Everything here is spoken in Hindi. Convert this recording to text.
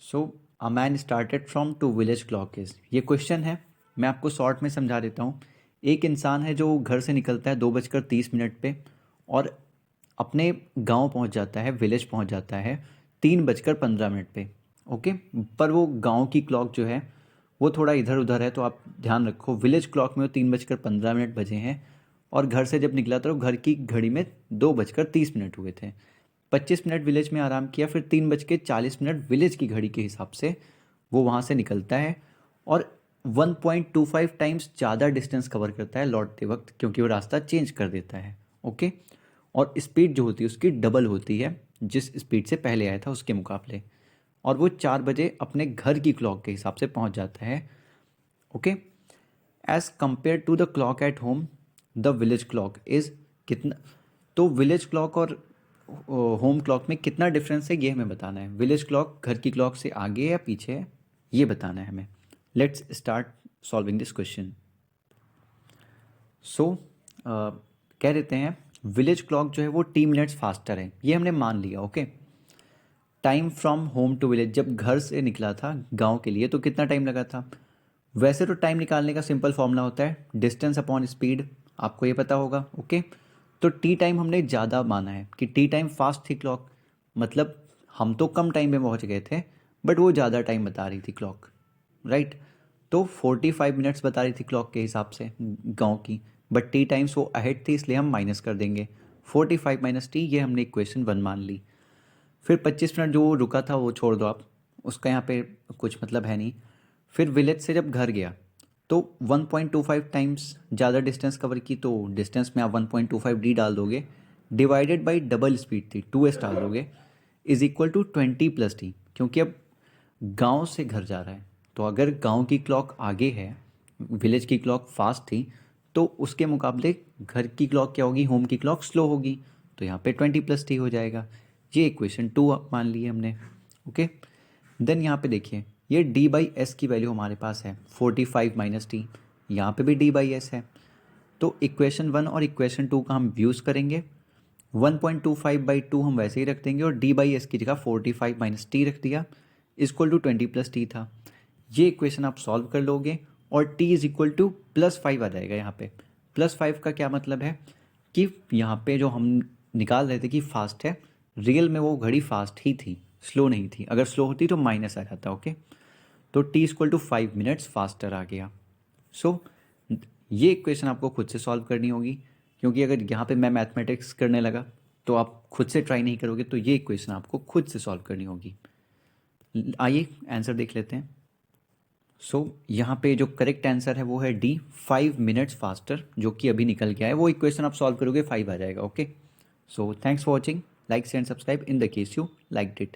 So a man started from to village clock is, ये क्वेश्चन है। मैं आपको शॉर्ट में समझा देता हूँ। एक इंसान है जो घर से निकलता है 2:30 पे और अपने गांव पहुंच जाता है, विलेज पहुंच जाता है 3:15 पे। ओके, पर वो गांव की क्लॉक जो है वो थोड़ा इधर उधर है, तो आप ध्यान रखो विलेज क्लॉक में वो 3:15 बजे हैं और घर से जब निकला तो घर की घड़ी में 2:30 हुए थे। 25 मिनट विलेज में आराम किया, फिर 3:40 विलेज की घड़ी के हिसाब से वो वहाँ से निकलता है और 1.25 टाइम्स ज़्यादा डिस्टेंस कवर करता है लौटते वक्त, क्योंकि वो रास्ता चेंज कर देता है। ओके, और स्पीड जो होती है उसकी डबल होती है जिस स्पीड से पहले आया था उसके मुकाबले, और वो 4 बजे अपने घर की क्लॉक के हिसाब से पहुंच जाता है। Okay, as compare to the clock at home the village clock is कितना। तो विलेज क्लॉक और होम क्लॉक में कितना डिफरेंस है ये हमें बताना है। विलेज क्लॉक घर की क्लॉक से आगे या पीछे है ये बताना है हमें। Let's start solving this question. So कह देते हैं विलेज क्लॉक जो है वो T मिनट्स फास्टर है, ये हमने मान लिया। Okay, time from home to village, जब घर से निकला था गांव के लिए तो कितना टाइम लगा था। वैसे तो टाइम निकालने का सिंपल फॉर्मूला होता है डिस्टेंस अपॉन स्पीड, आपको ये पता होगा। ओके, तो टी टाइम हमने ज़्यादा माना है कि टी टाइम फास्ट थी क्लॉक, मतलब हम तो कम टाइम में पहुंच गए थे बट वो ज़्यादा टाइम बता रही थी क्लॉक, राइट। तो 45 मिनट्स बता रही थी क्लॉक के हिसाब से गांव की, बट टी टाइम्स वो अहेड थी इसलिए हम माइनस कर देंगे 45 माइनस टी, ये हमने इक्वेशन 1 मान ली। फिर 25 मिनट जो रुका था वो छोड़ दो आप, उसका यहाँ पे कुछ मतलब है नहीं। फिर विलेज से जब घर गया तो 1.25 टाइम्स ज़्यादा डिस्टेंस कवर की, तो डिस्टेंस में आप 1.25 डी डाल दोगे, डिवाइडेड बाई डबल स्पीड थी 2s डाल दोगे, इज इक्वल टू 20 + टी, क्योंकि अब गांव से घर जा रहा है। तो अगर गांव की क्लॉक आगे है, विलेज की क्लॉक फास्ट थी, तो उसके मुकाबले घर की क्लॉक क्या होगी, होम की क्लॉक स्लो होगी, तो यहाँ पे 20 + टी हो जाएगा। ये इक्वेशन 2 मान ली हमने। ओके, देन यहाँ पे देखिए ये d/s की वैल्यू हमारे पास है 45 माइनस टी, यहाँ पे भी d/s है। तो इक्वेशन 1 और इक्वेशन 2 का हम यूज़ करेंगे। 1.25/2 हम वैसे ही रख देंगे और d/s की जगह 45 माइनस टी रख दिया, इक्वल टू 20 + टी था। ये इक्वेशन आप सॉल्व कर लोगे और t इज इक्वल टू +5 आ जाएगा। यहाँ पे +5 का क्या मतलब है कि यहाँ पे जो हम निकाल रहे थे कि फास्ट है, रियल में वो घड़ी फास्ट ही थी, स्लो नहीं थी। अगर स्लो होती तो माइनस आ जाता। ओके, तो t equal to 5 minutes faster आ गया। सो ये इक्वेशन आपको खुद से सॉल्व करनी होगी, क्योंकि अगर यहाँ पे मैं मैथमेटिक्स करने लगा तो आप खुद से ट्राई नहीं करोगे, तो ये इक्वेशन आपको खुद से सॉल्व करनी होगी। आइए आंसर देख लेते हैं। सो यहाँ पे जो करेक्ट आंसर है वो है डी, 5 मिनट्स फास्टर, जो कि अभी निकल गया है। वो इक्वेशन आप सॉल्व करोगे 5 आ जाएगा। Okay, so thanks for watching, like share and subscribe in the case you liked it.